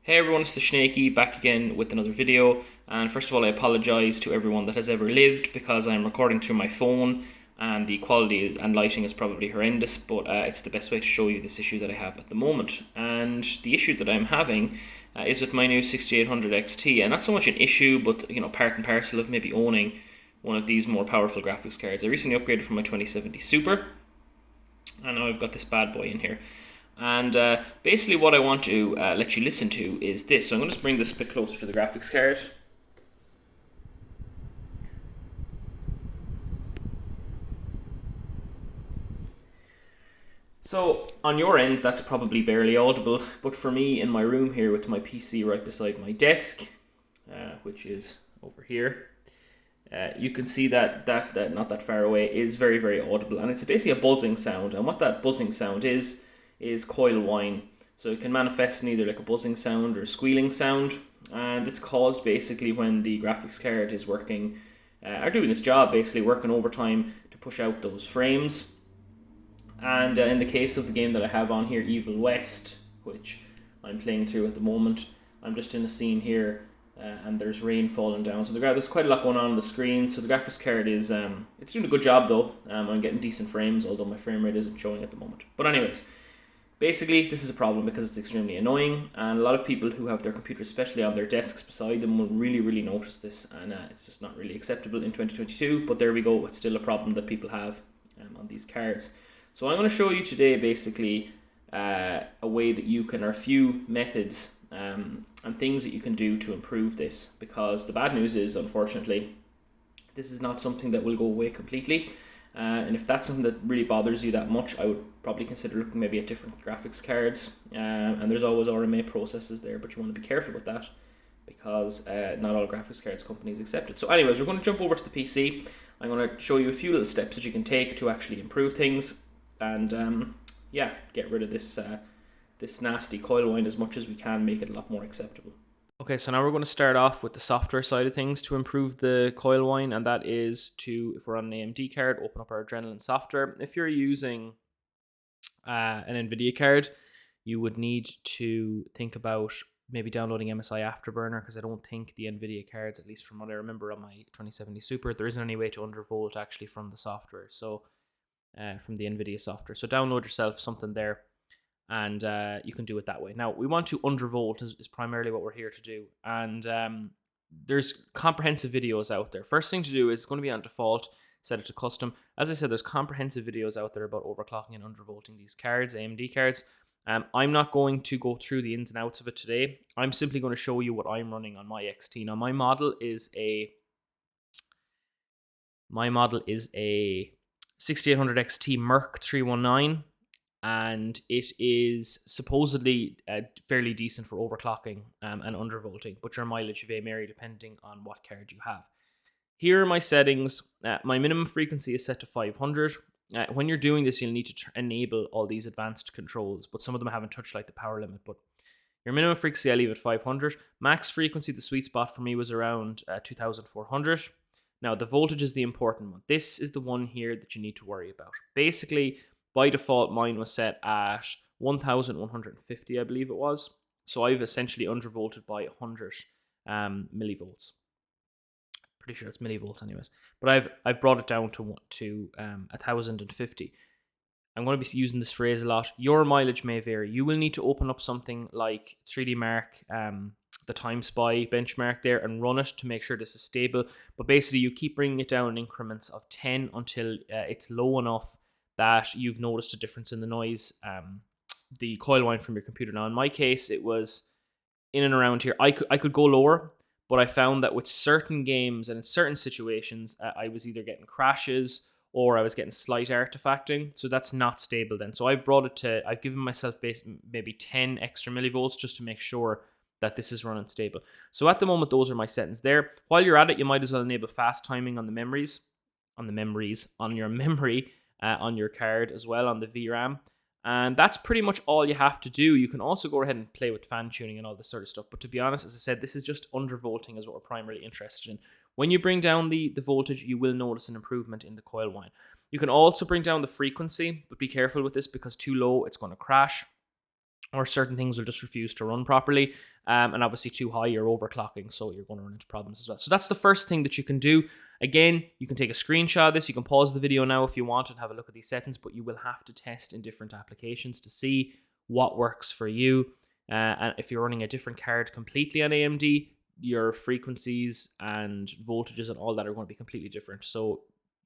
Hey everyone, it's the Snaky back again with another video. And first of all, I apologise to everyone that has ever lived because I'm recording through my phone and the quality and lighting is probably horrendous, but it's the best way to show you this issue that I have at the moment. And the issue that I'm having is with my new 6800 XT, and not so much an issue, but part and parcel of maybe owning one of these more powerful graphics cards. I recently upgraded from my 2070 Super, and now I've got this bad boy in here. And basically what I want to let you listen to is this. So I'm going to bring this a bit closer to the graphics card. So on your end, that's probably barely audible, but for me in my room here with my PC right beside my desk, which is over here, you can see that not that far away is very, very audible, and it's basically a buzzing sound. And what that buzzing sound is coil whine. So it can manifest in either like a buzzing sound or a squealing sound, and it's caused basically when the graphics card is working, or doing its job, basically working overtime to push out those frames. And in the case of the game that I have on here, Evil West, which I'm playing through at the moment, I'm just in a scene here, and there's rain falling down. So there's quite a lot going on the screen. So the graphics card is it's doing a good job though. I'm getting decent frames, although my frame rate isn't showing at the moment. But anyways, basically this is a problem because it's extremely annoying, and a lot of people who have their computers, especially on their desks beside them, will really notice this, and it's just not really acceptable in 2022. But there we go, it's still a problem that people have on these cards. So I'm going to show you today basically a way that you can, or a few methods and things that you can do to improve this, because the bad news is, unfortunately, this is not something that will go away completely. And if that's something that really bothers you that much, I would probably consider looking maybe at different graphics cards. And there's always RMA processes there, but you want to be careful with that because not all graphics cards companies accept it. So anyways, we're going to jump over to the PC. I'm going to show you a few little steps that you can take to actually improve things, and yeah, get rid of this this nasty coil whine as much as we can, make it a lot more acceptable. Okay, so now we're going to start off with the software side of things to improve the coil whine, and that is to, if we're on an AMD card, open up our Adrenaline software. If you're using an NVIDIA card, you would need to think about maybe downloading MSI Afterburner, because I don't think the NVIDIA cards, at least from what I remember on my 2070 Super, there isn't any way to undervolt actually from the software, so from the NVIDIA software. So download yourself something there, and you can do it that way. Now, we want to undervolt is primarily what we're here to do, and there's comprehensive videos out there. First thing to do is going to be on default, set it to custom. As I said, there's comprehensive videos out there about overclocking and undervolting these cards, AMD cards. I'm not going to go through the ins and outs of it today. I'm simply going to show you what I'm running on my XT. Now, my model is a 6800 XT MERC 319, and it is supposedly fairly decent for overclocking and undervolting, but your mileage may vary depending on what card you have. Here are my settings. My minimum frequency is set to 500. When you're doing this, you'll need to enable all these advanced controls, but some of them haven't touched, like the power limit. But your minimum frequency, I leave at 500. Max frequency, the sweet spot for me was around 2400. Now, the voltage is the important one. This is the one here that you need to worry about. Basically, by default, mine was set at 1150, I believe it was. So I've essentially undervolted by 100 millivolts. Pretty sure it's millivolts anyways. But I've brought it down to 1050. I'm going to be using this phrase a lot. Your mileage may vary. You will need to open up something like 3D Mark, the Time Spy benchmark there, and run it to make sure this is stable. But basically, you keep bringing it down in increments of 10 until it's low enough that you've noticed a difference in the noise, the coil whine from your computer. Now, in my case, it was in and around here. I could go lower, but I found that with certain games and in certain situations, I was either getting crashes or I was getting slight artifacting, so that's not stable then. So I've given myself maybe 10 extra millivolts just to make sure that this is running stable. So at the moment, those are my settings there. While you're at it, you might as well enable fast timing on the memories, on your memory, on your card as well, on the VRAM. And that's pretty much all you have to do. You can also go ahead and play with fan tuning and all this sort of stuff. But to be honest, as I said, this is just undervolting is what we're primarily interested in. When you bring down the voltage, you will notice an improvement in the coil whine. You can also bring down the frequency, but be careful with this because too low, it's going to crash. or certain things will just refuse to run properly. And obviously too high, you're overclocking, so you're going to run into problems as well. So that's the first thing that you can do. Again, you can take a screenshot of this. You can pause the video now if you want and have a look at these settings, but you will have to test in different applications to see what works for you. And if you're running a different card completely on AMD, your frequencies and voltages and all that are going to be completely different. So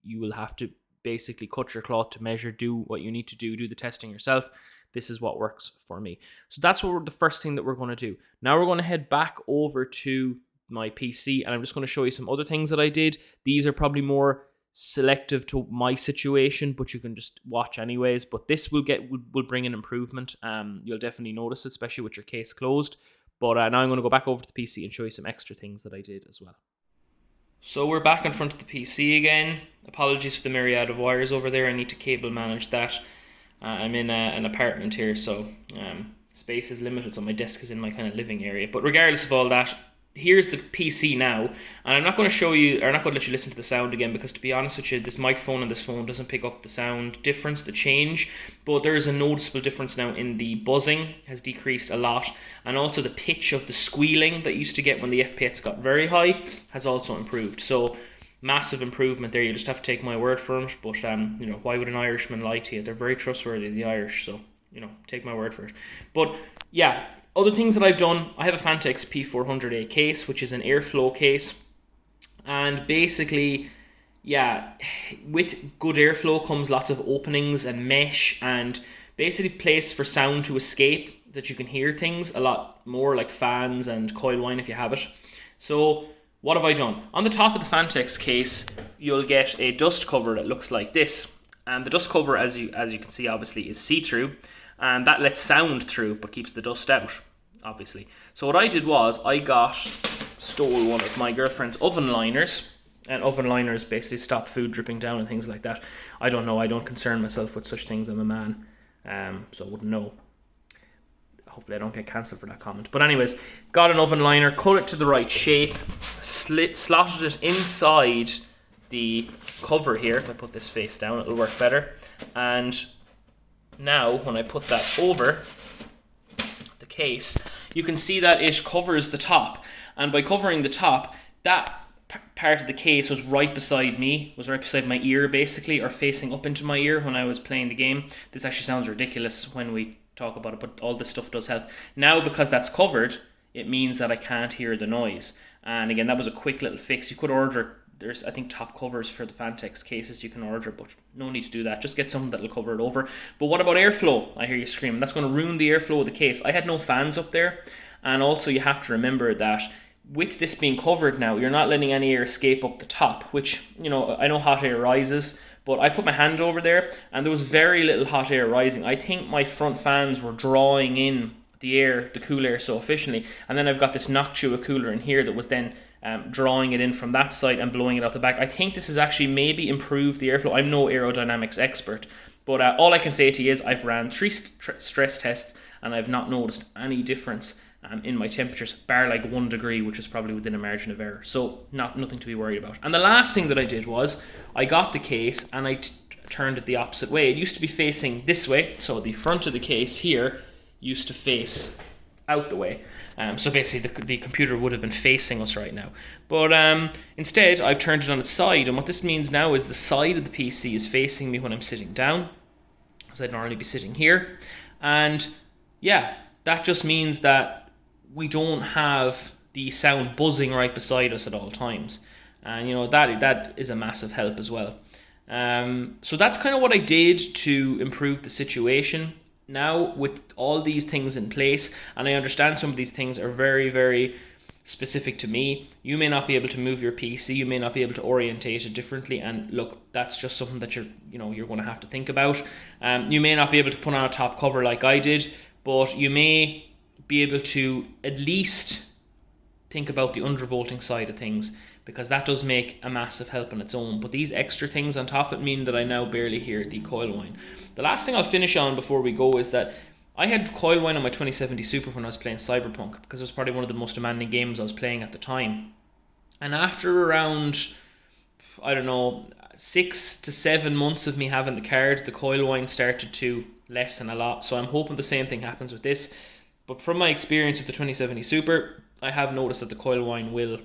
you will have to basically cut your cloth to measure, do what you need to do the testing yourself. This is what works for me. So that's the first thing that we're going to do. Now we're going to head back over to my PC, and I'm just going to show you some other things that I did. These are probably more selective to my situation, but you can just watch anyways. But this will bring an improvement. You'll definitely notice it, especially with your case closed. But now I'm going to go back over to the PC and show you some extra things that I did as well. So we're back in front of the PC again. Apologies for the myriad of wires over there. I need to cable manage that. I'm in an apartment here, so space is limited, so my desk is in my kind of living area. But regardless of all that, here's the PC now, and I'm not going to show you, or I'm not going to let you listen to the sound again, because to be honest with you, this microphone and this phone doesn't pick up the sound difference, the change, but there is a noticeable difference now in the buzzing, has decreased a lot, and also the pitch of the squealing that you used to get when the FPS got very high has also improved. So massive improvement there. You just have to take my word for it. But you know, why would an Irishman lie to you? They're very trustworthy, the Irish, so you know, take my word for it. But yeah, other things that I've done, I have a Fantex P400A case, which is an airflow case, and basically, yeah, with good airflow comes lots of openings and mesh, and basically place for sound to escape, that you can hear things a lot more, like fans and Coil Whine if you have it. So what have I done? On the top of the Fantex case, you'll get a dust cover that looks like this. And the dust cover, as you can see, obviously is see-through. And that lets sound through, but keeps the dust out, obviously. So what I did was, stole one of my girlfriend's oven liners. And oven liners basically stop food dripping down and things like that. I don't know, I don't concern myself with such things, I'm a man. So I wouldn't know. Hopefully I don't get cancelled for that comment. But anyways, got an oven liner, cut it to the right shape, slotted it inside the cover here. If I put this face down, it'll work better. And now when I put that over the case, you can see that it covers the top. And by covering the top, that part of the case was right beside me, was right beside my ear basically, or facing up into my ear when I was playing the game. This actually sounds ridiculous when we talk about it, but all this stuff does help. Now, because that's covered, it means that I can't hear the noise. And again, that was a quick little fix. You could order, there's I think top covers for the Fantex cases you can order, but no need to do that. Just get something that'll cover it over. But what about airflow? I hear you screaming. That's going to ruin the airflow of the case. I had no fans up there, and also you have to remember that with this being covered now, you're not letting any air escape up the top, which, you know, I know hot air rises, but I put my hand over there and there was very little hot air rising. I think my front fans were drawing in the air, the cool air, so efficiently. And then I've got this Noctua cooler in here that was then drawing it in from that side and blowing it out the back. I think this has actually maybe improved the airflow. I'm no aerodynamics expert, but all I can say to you is I've ran 3 stress tests and I've not noticed any difference in my temperatures, bar like 1 degree, which is probably within a margin of error. So nothing to be worried about. And the last thing that I did was I got the case and I turned it the opposite way. It used to be facing this way, so the front of the case here used to face out the way. So basically the computer would have been facing us right now. But instead I've turned it on its side, and what this means now is the side of the PC is facing me when I'm sitting down, because I'd normally be sitting here. And yeah, that just means that we don't have the sound buzzing right beside us at all times. And you know, that is a massive help as well. So that's kind of what I did to improve the situation. Now, with all these things in place, and I understand some of these things are very, very specific to me, you may not be able to move your PC, you may not be able to orientate it differently, and look, that's just something that you're going to have to think about. You may not be able to put on a top cover like I did, but you may be able to at least think about the undervolting side of things, because that does make a massive help on its own. But these extra things on top of it mean that I now barely hear the Coil Whine. The last thing I'll finish on before we go is that I had Coil Whine on my 2070 Super when I was playing Cyberpunk, because it was probably one of the most demanding games I was playing at the time. And after around, I don't know, 6 to 7 months of me having the card, the Coil Whine started to lessen a lot. So I'm hoping the same thing happens with this. But from my experience with the 2070 Super, I have noticed that the coil whine will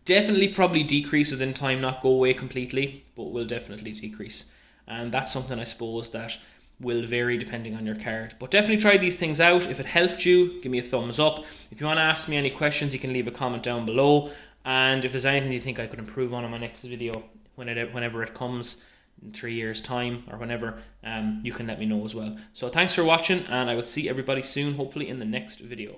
definitely probably decrease within time, not go away completely, but will definitely decrease. And that's something I suppose that will vary depending on your card. But definitely try these things out. If it helped you, give me a thumbs up. If you want to ask me any questions, you can leave a comment down below. And if there's anything you think I could improve on in my next video, whenever it comes, in 3 years time or whenever, you can let me know as well. So thanks for watching, and I will see everybody soon, hopefully in the next video.